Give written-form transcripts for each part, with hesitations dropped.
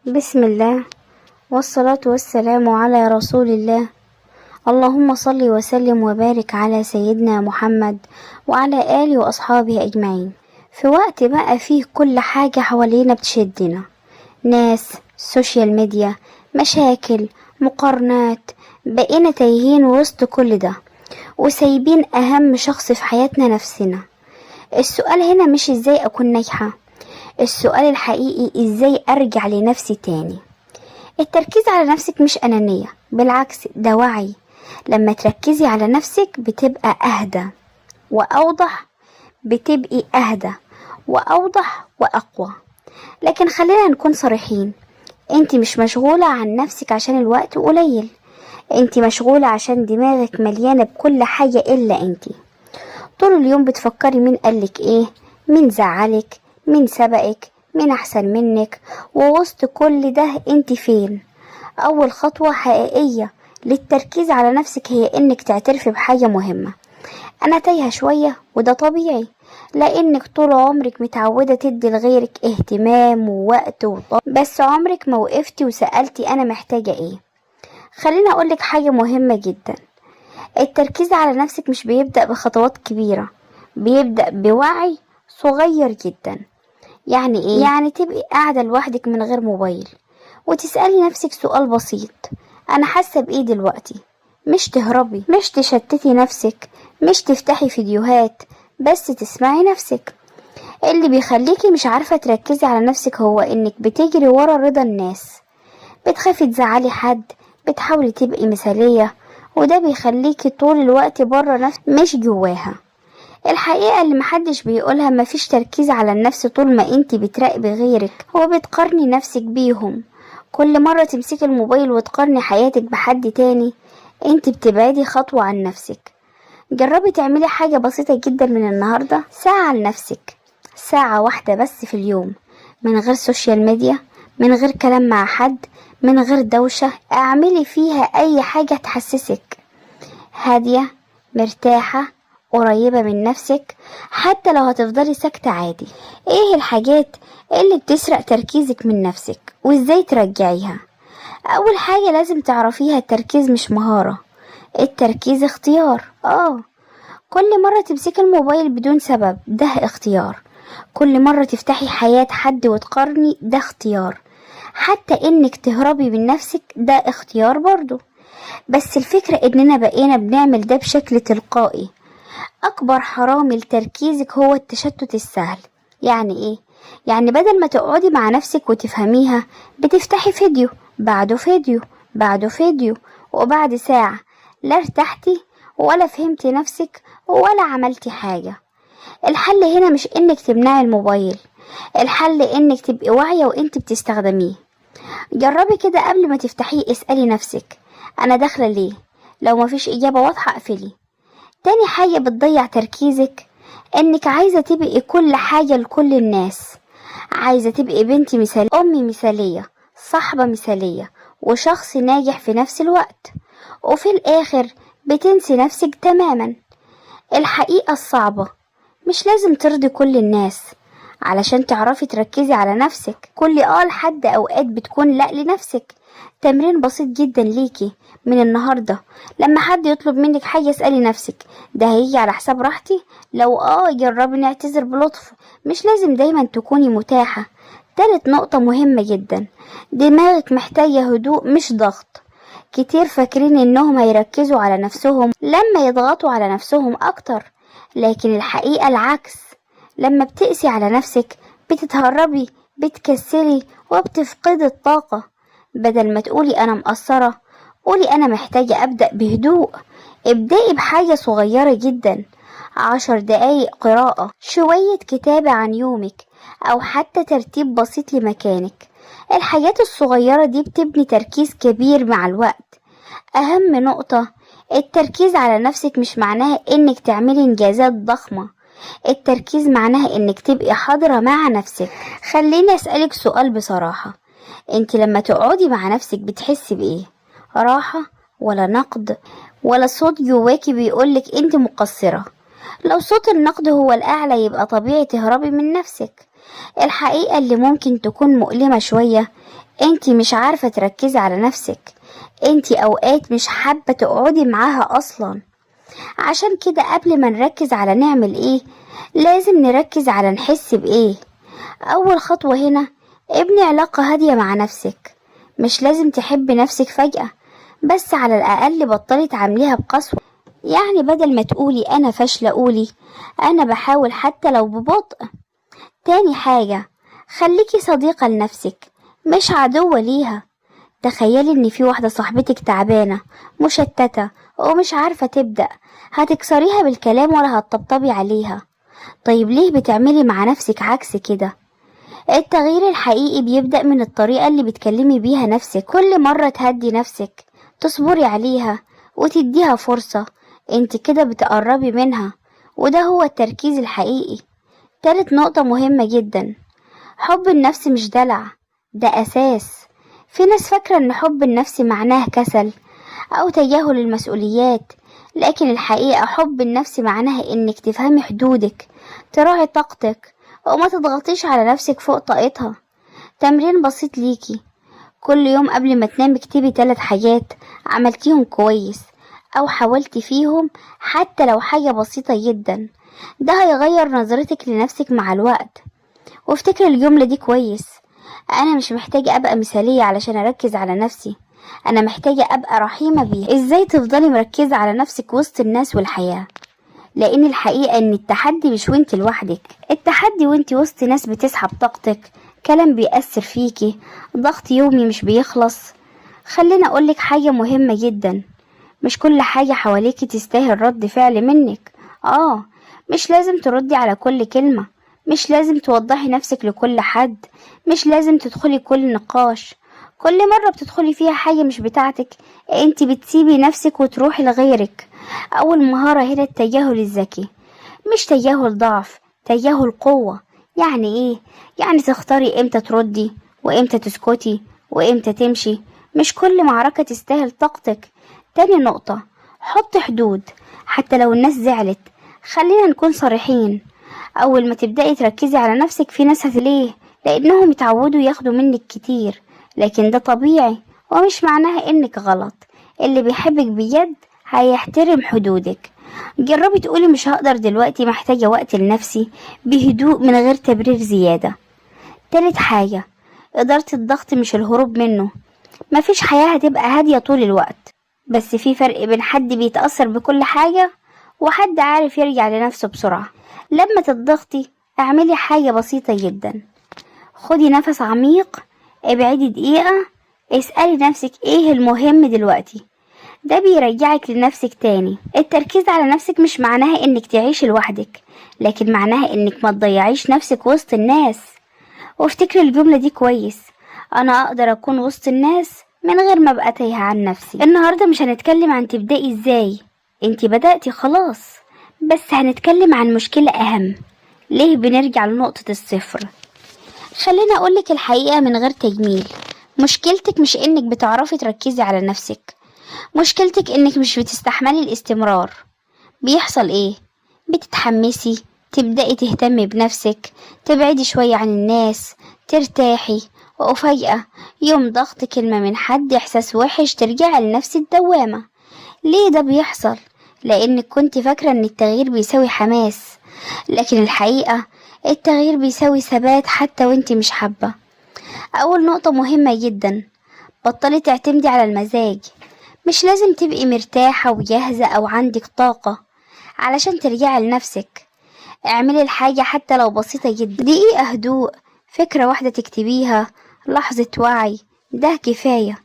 بسم الله والصلاة والسلام على رسول الله. اللهم صل وسلم وبارك على سيدنا محمد وعلى آله وأصحابه أجمعين. في وقت بقى فيه كل حاجة حوالينا بتشدنا، ناس، سوشيال ميديا، مشاكل، مقارنات، بقينا تايهين وسط كل ده وسايبين أهم شخص في حياتنا نفسنا. السؤال هنا مش ازاي أكون ناجحة، السؤال الحقيقي ازاي أرجع لنفسي تاني. التركيز على نفسك مش أنانية، بالعكس ده وعي. لما تركزي على نفسك بتبقى أهدى وأوضح، بتبقي أهدى وأوضح وأقوى. لكن خلينا نكون صريحين، انت مش مشغولة عن نفسك عشان الوقت قليل، انت مشغولة عشان دماغك مليانة بكل حاجة إلا انت. طول اليوم بتفكري مين قالك ايه، مين زعلك، مين سبقك، مين احسن منك، ووسط كل ده انت فين؟ اول خطوة حقيقية للتركيز على نفسك هي انك تعترفي بحاجة مهمة. انا تايهة شوية وده طبيعي، لانك طول عمرك متعودة تدي لغيرك اهتمام ووقت وطاقة، بس عمرك ما وقفتي وسألتي انا محتاجة ايه. خليني اقولك حاجة مهمة جدا، التركيز على نفسك مش بيبدأ بخطوات كبيرة، بيبدأ بوعي صغير جدا. يعني ايه؟ يعني تبقي قاعدة لوحدك من غير موبايل وتسألي نفسك سؤال بسيط، انا حاسة بايه دلوقتي؟ مش تهربي، مش تشتتي نفسك، مش تفتحي فيديوهات، بس تسمعي نفسك. اللي بيخليكي مش عارفة تركزي على نفسك هو انك بتجري ورا رضا الناس، بتخافي تزعلي حد، بتحاولي تبقي مثالية، وده بيخليكي طول الوقت بره نفسك مش جواها. الحقيقة اللي محدش بيقولها، مفيش تركيز على النفس طول ما انتي بتراقبي غيرك وبتقارني نفسك بيهم. كل مرة تمسكي الموبايل وتقارني حياتك بحد تاني، انتي بتبعدي خطوة عن نفسك. جربي تعملي حاجة بسيطة جدا من النهاردة، ساعة لنفسك، ساعة واحدة بس في اليوم، من غير سوشيال ميديا، من غير كلام مع حد، من غير دوشة. اعملي فيها اي حاجة تحسسك هادية، مرتاحة، قريبة من نفسك، حتى لو هتفضلي ساكتة عادي. ايه الحاجات اللي بتسرق تركيزك من نفسك وازاي ترجعيها؟ اول حاجة لازم تعرفيها، التركيز مش مهارة، التركيز اختيار. كل مرة تمسكي الموبايل بدون سبب ده اختيار، كل مرة تفتحي حياة حد وتقارني ده اختيار، حتى انك تهربي من نفسك ده اختيار برضو. بس الفكرة اننا بقينا بنعمل ده بشكل تلقائي. اكبر حرامي لتركيزك هو التشتت السهل. يعني ايه؟ يعني بدل ما تقعدي مع نفسك وتفهميها، بتفتحي فيديو بعده فيديو بعده فيديو، وبعد ساعة لا ارتحتي ولا فهمتي نفسك ولا عملتي حاجة. الحل هنا مش انك تمنعي الموبايل، الحل انك تبقي واعية وانت بتستخدميه. جربي كده قبل ما تفتحيه، اسألي نفسك انا داخلة ليه؟ لو مفيش اجابة واضحة اقفلي. تاني حاجة بتضيع تركيزك، انك عايزة تبقي كل حاجة لكل الناس، عايزة تبقي بنت مثالية، ام مثالية، صاحبة مثالية، وشخص ناجح في نفس الوقت، وفي الاخر بتنسي نفسك تماما. الحقيقة الصعبة، مش لازم ترضي كل الناس علشان تعرفي تركزي على نفسك. كل لحد اوقات بتكون لا لنفسك. تمرين بسيط جدا ليكي من النهاردة، لما حد يطلب منك حاجة اسألي نفسك ده هيجي على حساب راحتي؟ لو جربي نعتذر بلطف، مش لازم دايما تكوني متاحة. تالت نقطة مهمة جدا، دماغك محتاجة هدوء مش ضغط. كتير فاكرين انهم هيركزوا على نفسهم لما يضغطوا على نفسهم اكتر، لكن الحقيقة العكس. لما بتقسي على نفسك بتتهربي، بتكسلي وبتفقدي الطاقة. بدل ما تقولي انا مقصرة، قولي انا محتاجة ابدأ بهدوء. ابدأي بحاجة صغيرة جدا، 10 دقايق قراءة، شوية كتابة عن يومك، او حتى ترتيب بسيط لمكانك. الحاجات الصغيرة دي بتبني تركيز كبير مع الوقت. اهم نقطة، التركيز على نفسك مش معناها انك تعملي انجازات ضخمة، التركيز معناها انك تبقي حاضرة مع نفسك. خليني اسألك سؤال بصراحة، انت لما تقعدي مع نفسك بتحسي بايه؟ راحة ولا نقد ولا صوت جواكي بيقولك انت مقصرة؟ لو صوت النقد هو الاعلى يبقى طبيعي تهربي من نفسك، الحقيقة اللي ممكن تكون مؤلمة شوية، انتي مش عارفة تركزي على نفسك، انتي اوقات مش حابة تقعدي معاها اصلا. عشان كده قبل ما نركز على نعمل ايه، لازم نركز على نحس بايه. اول خطوة هنا، ابني علاقة هادية مع نفسك. مش لازم تحبي نفسك فجأة، بس على الاقل بطلي تعامليها بقسوة. يعني بدل ما تقولي انا فاشلة، قولي انا بحاول حتى لو ببطء. تاني حاجة، خليكي صديقة لنفسك مش عدوة ليها. تخيلي ان في واحدة صاحبتك تعبانة مشتتة ومش عارفة تبدأ، هتكسريها بالكلام ولا هتطبطبي عليها؟ طيب ليه بتعملي مع نفسك عكس كده؟ التغيير الحقيقي بيبدأ من الطريقة اللي بتكلمي بيها نفسك. كل مرة تهدي نفسك، تصبري عليها وتديها فرصة، انت كده بتقربي منها، وده هو التركيز الحقيقي. تالت نقطة مهمة جدا، حب النفس مش دلع، ده أساس. في ناس فاكرة ان حب النفس معناه كسل أو تجاهل المسؤوليات، لكن الحقيقة حب النفس معناها انك تفهمي حدودك، تراعي طاقتك، وما تضغطيش على نفسك فوق طاقتها. تمرين بسيط ليكي، كل يوم قبل ما تنام اكتبي 3 حاجات عملتيهم كويس أو حاولتي فيهم، حتى لو حاجة بسيطة جدا. ده هيغير نظرتك لنفسك مع الوقت. وافتكر الجملة دي كويس، أنا مش محتاجة أبقى مثالية علشان أركز على نفسي، أنا محتاجة أبقى رحيمة بيها. إزاي تفضلي مركزة على نفسك وسط الناس والحياة؟ لأن الحقيقة إن التحدي مش وانت لوحدك، التحدي وانت وسط ناس بتسحب طاقتك، كلام بيأثر فيكي، ضغط يومي مش بيخلص. خلينا أقولك حاجة مهمة جدا، مش كل حاجة حواليكي تستاهل رد فعل منك. مش لازم تردي على كل كلمة، مش لازم توضحي نفسك لكل حد، مش لازم تدخلي كل نقاش. كل مرة بتدخلي فيها حاجة مش بتاعتك، انت بتسيبي نفسك وتروحي لغيرك. أول مهارة هنا التجاهل الذكي، مش تجاهل ضعف، تجاهل قوة. يعني ايه؟ يعني تختاري امتى تردي وامتى تسكتي وامتى تمشي. مش كل معركة تستاهل طاقتك. تاني نقطة، حط حدود حتى لو الناس زعلت. خلينا نكون صريحين، اول ما تبدأي تركزي على نفسك في ناس ليه؟ لانهم اتعودوا ياخدوا منك كتير، لكن ده طبيعي ومش معناها انك غلط. اللي بيحبك بجد هيحترم حدودك. جربي تقولي مش هقدر دلوقتي، محتاجة وقت لنفسي، بهدوء من غير تبرير زيادة. تالت حاجة، إدارة الضغط مش الهروب منه. مفيش حياة هتبقى هادية طول الوقت، بس في فرق بين حد بيتأثر بكل حاجة وحد عارف يرجع لنفسه بسرعة. لما تضغطي اعملي حاجة بسيطة جدا، خدي نفس عميق، ابعدي دقيقة، اسألي نفسك ايه المهم دلوقتي. ده بيرجعك لنفسك تاني. التركيز على نفسك مش معناها انك تعيش لوحدك، لكن معناها انك ما تضيعيش نفسك وسط الناس. وافتكري الجملة دي كويس، انا اقدر اكون وسط الناس من غير ما ابقى تايهة عن نفسي. النهاردة مش هنتكلم عن تبدأي ازاي، انتي بدأتي خلاص، بس هنتكلم عن مشكلة اهم، ليه بنرجع لنقطة الصفر. خليني اقولك الحقيقة من غير تجميل، مشكلتك مش انك بتعرفي تركزي على نفسك، مشكلتك انك مش بتستحملي الاستمرار. بيحصل ايه؟ بتتحمسي، تبدأي تهتمي بنفسك، تبعدي شوية عن الناس، ترتاحي، وفجأة يوم ضغط كلمة من حد، احساس وحش، ترجعي لنفس الدوامة. ليه ده بيحصل؟ لانك كنت فاكرة ان التغيير بيساوي حماس، لكن الحقيقة التغيير بيساوي ثبات حتى وانت مش حابة. اول نقطة مهمة جدا، بطلي تعتمدي على المزاج. مش لازم تبقي مرتاحة وجاهزة أو عندك طاقة علشان ترجعي لنفسك. اعملي الحاجة حتى لو بسيطة جدا، دقيقة هدوء، فكرة واحدة تكتبيها، لحظة وعي، ده كفاية.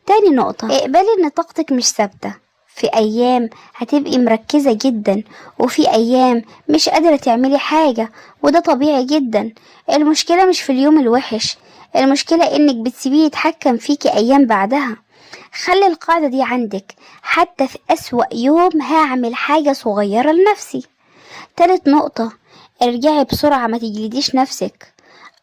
تاني نقطة، اقبلي ان طاقتك مش ثابتة. في ايام هتبقي مركزة جدا، وفي ايام مش قادرة تعملي حاجة، وده طبيعي جدا. المشكلة مش في اليوم الوحش، المشكلة انك بتسيبيه يتحكم فيكي ايام بعدها. خلي القاعدة دي عندك، حتى في أسوأ يوم هعمل حاجة صغيرة لنفسي. تالت نقطة، ارجعي بسرعة، ما تجلديش نفسك.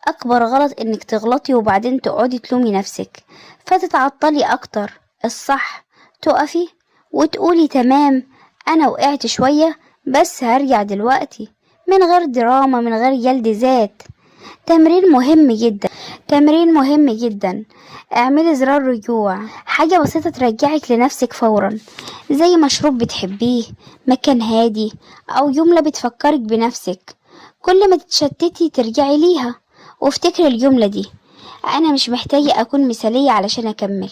أكبر غلط إنك تغلطي وبعدين تقعدي تلومي نفسك فتتعطلي أكتر. الصح تقفي وتقولي تمام، أنا وقعت شوية بس هرجع دلوقتي، من غير دراما، من غير جلد ذات. تمرين مهم جدا، تمرين مهم جدا. اعملي زرار رجوع، حاجة بسيطة ترجعك لنفسك فورا، زي مشروب بتحبيه، مكان هادي، أو جملة بتفكرك بنفسك. كل ما تتشتتي ترجعي ليها، وافتكري الجملة دي: أنا مش محتاجة أكون مثالية علشان أكمل،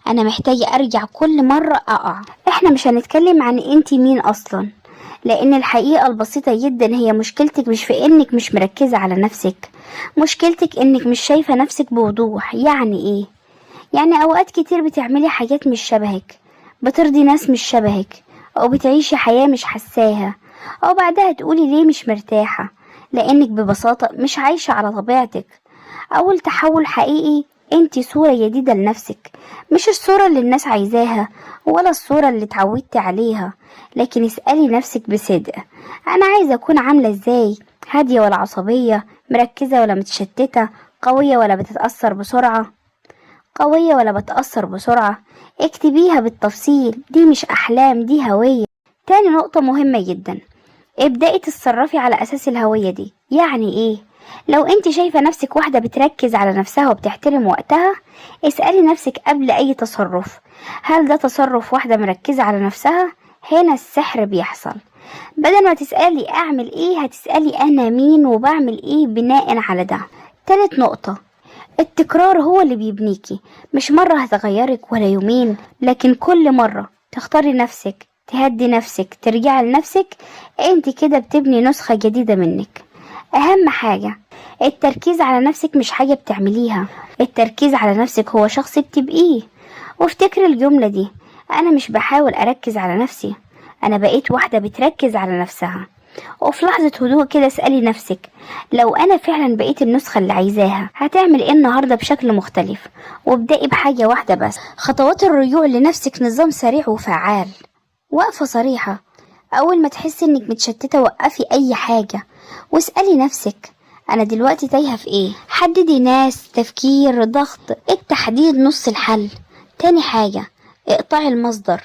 أنا محتاجة أرجع كل مرة أقع. إحنا مش هنتكلم عن أنتي مين أصلا، لأن الحقيقة البسيطة جدا هي مشكلتك مش في إنك مش مركزة على نفسك، مشكلتك إنك مش شايفة نفسك بوضوح. يعني إيه؟ يعني أوقات كتير بتعملي حاجات مش شبهك، بترضي ناس مش شبهك، أو بتعيشي حياة مش حساها، أو بعدها تقولي ليه مش مرتاحة، لأنك ببساطة مش عايشة على طبيعتك. أول تحول حقيقي، انتي صورة جديدة لنفسك، مش الصورة اللي الناس عايزاها ولا الصورة اللي اتعودتي عليها. لكن اسألي نفسك بصدق: أنا عايزة أكون عاملة ازاي؟ هادية ولا عصبية؟ مركزة ولا متشتتة؟ قوية ولا بتتأثر بسرعة؟ قوية ولا بتأثر بسرعة؟ اكتبيها بالتفصيل، دي مش أحلام، دي هوية. تاني نقطة مهمة جدا: ابدأي تتصرفي على أساس الهوية دي. يعني ايه؟ لو انت شايفة نفسك واحدة بتركز على نفسها وبتحترم وقتها، اسألي نفسك قبل اي تصرف: هل ده تصرف واحدة مركزة على نفسها؟ هنا السحر بيحصل. بدل ما تسألي اعمل ايه، هتسألي انا مين وبعمل ايه بناء على ده. تالت نقطة: التكرار هو اللي بيبنيكي، مش مرة هتغيرك ولا يومين، لكن كل مرة تختاري نفسك، تهدي نفسك، ترجعي لنفسك، انت كده بتبني نسخة جديدة منك. اهم حاجة التركيز على نفسك، مش حاجة بتعمليها، التركيز على نفسك هو شخص بتبقيه. وافتكري الجملة دي: انا مش بحاول اركز على نفسي، انا بقيت واحدة بتركز على نفسها. وفي لحظة هدوء كده اسألي نفسك: لو أنا فعلا بقيت النسخة اللي عايزاها، هتعمل إيه النهاردة بشكل مختلف؟ وابدأي بحاجة واحدة بس. خطوات الرجوع لنفسك نظام سريع وفعال. وقفة صريحة: أول ما تحسي إنك متشتتة وقفي أي حاجة واسألي نفسك: أنا دلوقتي تايهة في إيه؟ حددي ناس، تفكير، ضغط. التحديد نص الحل. تاني حاجة: اقطعي المصدر.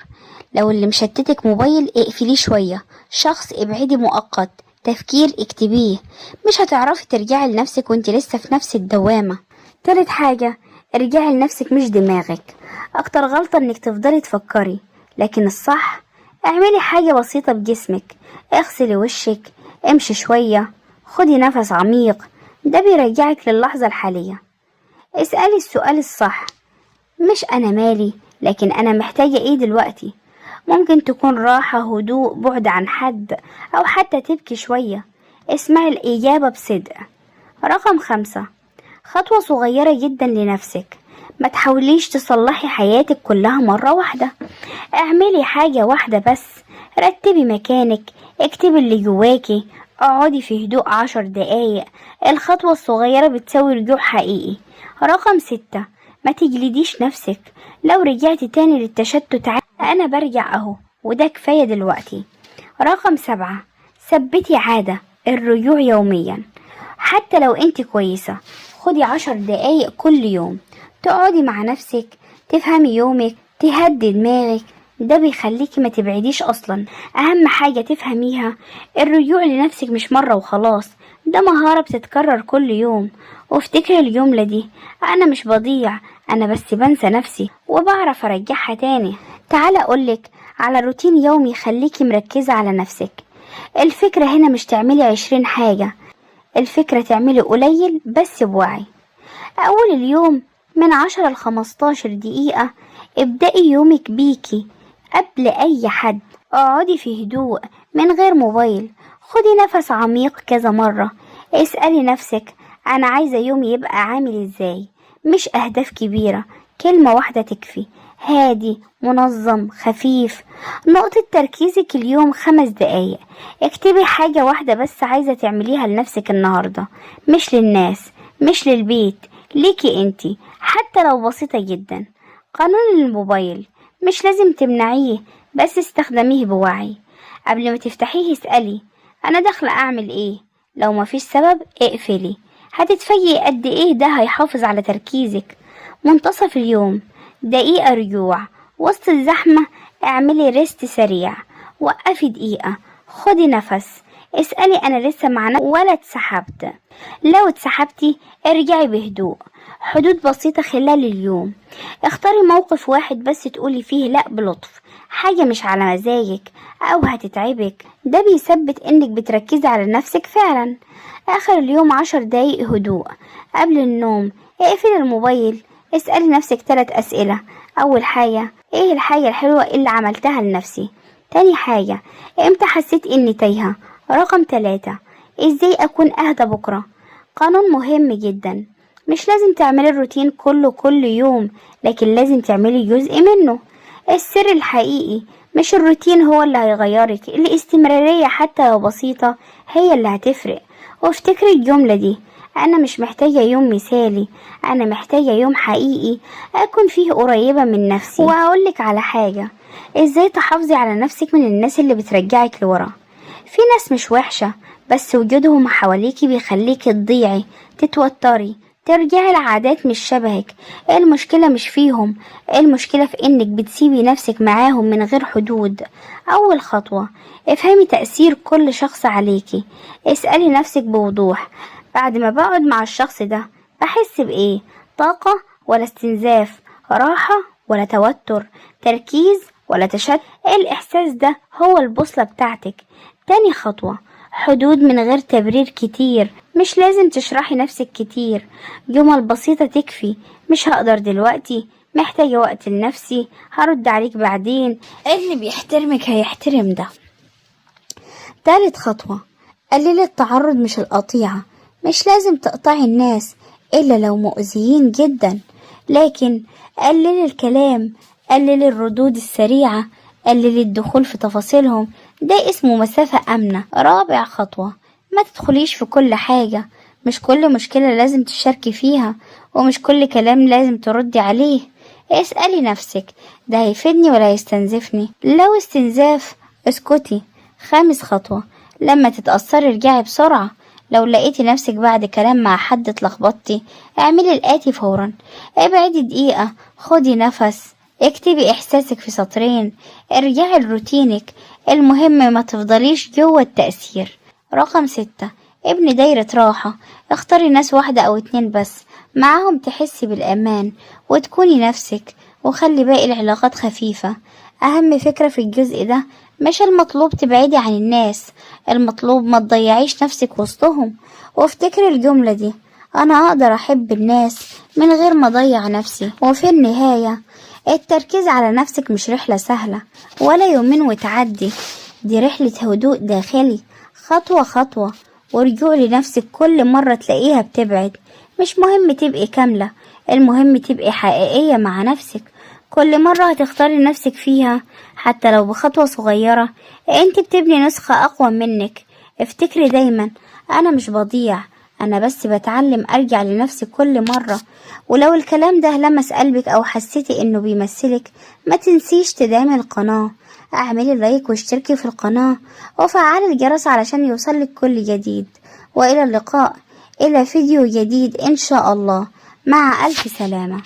لو اللي مشتتك موبايل، اقفليه شوية. شخص ابعدي مؤقت. تفكير اكتبيه. مش هتعرفي ترجعي لنفسك وانت لسه في نفس الدوامة. تالت حاجة: ارجعي لنفسك مش دماغك. اكتر غلطة انك تفضلي تفكري، لكن الصح اعملي حاجة بسيطة بجسمك. اغسلي وشك، امشي شوية، خدي نفس عميق، ده بيرجعك للحظة الحالية. اسألي السؤال الصح: مش انا مالي، لكن انا محتاجة ايه دلوقتي؟ ممكن تكون راحة، هدوء، بعد عن حد، أو حتى تبكي شوية. اسمعي الإجابة بصدق. رقم 5: خطوة صغيرة جدا لنفسك. ما تحاوليش تصلحي حياتك كلها مرة واحدة، اعملي حاجة واحدة بس. رتبي مكانك، اكتبي اللي جواكي، اقعدي في هدوء 10 دقايق. الخطوة الصغيرة بتسوي رجوع حقيقي. رقم 6: ما تجلديش نفسك. لو رجعتي تاني للتشتت، انا برجع اهو، وده كفاية دلوقتي. رقم 7: ثبتي عادة الرجوع يوميا. حتى لو انت كويسة، خدي 10 دقايق كل يوم، تقعدي مع نفسك، تفهمي يومك، تهدي دماغك. ده بيخليكي ما تبعديش اصلا. اهم حاجة تفهميها: الرجوع لنفسك مش مرة وخلاص، ده مهارة بتتكرر كل يوم. وافتكري الجملة دي: انا مش بضيع، انا بس بنسى نفسي وبعرف ارجعها تاني. تعالى اقولك على روتين يومي يخليكي مركزة على نفسك. الفكرة هنا مش تعملي 20 حاجة، الفكرة تعملي قليل بس بوعي. اول اليوم من 10 ل 15 دقيقة، ابدأي يومك بيكي قبل اي حد. اقعدي في هدوء من غير موبايل، خدي نفس عميق كذا مرة. اسألي نفسك: انا عايزة يومي يبقى عامل ازاي؟ مش اهداف كبيرة، كلمة واحدة تكفي: هادي، منظم، خفيف. نقطة تركيزك اليوم 5 دقايق. اكتبي حاجة واحدة بس عايزة تعمليها لنفسك النهاردة، مش للناس، مش للبيت، ليكي انتي، حتى لو بسيطة جدا. قانون الموبايل مش لازم تمنعيه، بس استخدميه بوعي. قبل ما تفتحيه اسألي: انا داخلة اعمل ايه؟ لو مفيش سبب اقفلي. هتتفاجئي قد ايه ده هيحافظ على تركيزك. منتصف اليوم دقيقة رجوع. وسط الزحمة اعملي ريست سريع، وقفي دقيقة، خدي نفس، اسألي أنا لسه معنا ولا اتسحبت. لو اتسحبتي ارجعي بهدوء. حدود بسيطة خلال اليوم. اختاري موقف واحد بس تقولي فيه لأ بلطف، حاجة مش على مزاجك أو هتتعبك، ده بيثبت إنك بتركزي على نفسك فعلا. آخر اليوم 10 دقايق هدوء. قبل النوم اقفلي الموبايل، اسألي نفسك 3 أسئلة. أول حاجة، ايه الحاجة الحلوة اللي عملتها لنفسي؟ تاني حاجة، امتى حسيت اني تايهة؟ رقم 3، ازاي اكون اهدى بكرة؟ قانون مهم جدا، مش لازم تعملي الروتين كله كل يوم، لكن لازم تعملي جزء منه. السر الحقيقي مش الروتين هو اللي هيغيرك، الاستمرارية حتى لو بسيطة هي اللي هتفرق. وافتكري الجملة دي، أنا مش محتاجة يوم مثالي، أنا محتاجة يوم حقيقي أكون فيه قريبة من نفسي. وهقولك على حاجة، إزاي تحافظي على نفسك من الناس اللي بترجعك لورا. في ناس مش وحشة، بس وجودهم حواليكي بيخليكي تضيعي، تتوتري، ترجعي لعادات مش شبهك. المشكلة مش فيهم، المشكلة في انك بتسيبي نفسك معاهم من غير حدود. اول خطوة، افهمي تأثير كل شخص عليكي. اسألي نفسك بوضوح، بعد ما بقعد مع الشخص ده بحس بإيه؟ طاقة ولا استنزاف؟ راحة ولا توتر؟ تركيز ولا تشتت؟ الإحساس ده هو البوصلة بتاعتك. تاني خطوة، حدود من غير تبرير كتير. مش لازم تشرحي نفسك كتير، جمل بسيطة تكفي. مش هقدر دلوقتي، محتاجة وقت لنفسي، هرد عليك بعدين. اللي بيحترمك هيحترم ده. تالت خطوة، قللي التعرض مش القطيعة. مش لازم تقطعي الناس إلا لو مؤذيين جدا، لكن قللي الكلام، قللي الردود السريعة، قللي الدخول في تفاصيلهم، ده اسمه مسافة آمنة. رابع خطوة، ما تدخليش في كل حاجة. مش كل مشكلة لازم تشاركي فيها، ومش كل كلام لازم تردي عليه. اسألي نفسك، ده هيفيدني ولا هيستنزفني؟ لو استنزاف اسكتي. خامس خطوة، لما تتأثري ارجعي بسرعة. لو لقيتي نفسك بعد كلام مع حد اتلخبطتي، اعملي الآتي فورا، ابعدي دقيقة، خدي نفس، اكتبي احساسك في سطرين، ارجعي لروتينك. المهم ما تفضليش جوه التأثير. رقم 6، ابني دايرة راحة. اختاري ناس 1 أو 2 بس معاهم تحسي بالأمان وتكوني نفسك، وخلي باقي العلاقات خفيفة. أهم فكرة في الجزء ده، مش المطلوب تبعدي عن الناس، المطلوب ما تضيعيش نفسك وسطهم. وافتكري الجملة دي، أنا أقدر أحب الناس من غير ما أضيع نفسي. وفي النهاية، التركيز على نفسك مش رحلة سهلة ولا يومين وتعدي، دي رحلة هدوء داخلي، خطوة خطوة. ورجوع لنفسك كل مرة تلاقيها بتبعد. مش مهم تبقي كاملة، المهم تبقي حقيقية مع نفسك. كل مرة هتختاري نفسك فيها حتى لو بخطوة صغيرة، انت بتبني نسخة أقوى منك. افتكري دايما، أنا مش بضيع، أنا بس بتعلم أرجع لنفسي كل مرة. ولو الكلام ده لمس قلبك أو حسيتي إنه بيمثلك، ما تنسيش تدعمي القناة، اعملي لايك واشتركي في القناة وفعلي الجرس علشان يوصلك كل جديد. وإلى اللقاء، إلى فيديو جديد إن شاء الله، مع ألف سلامة.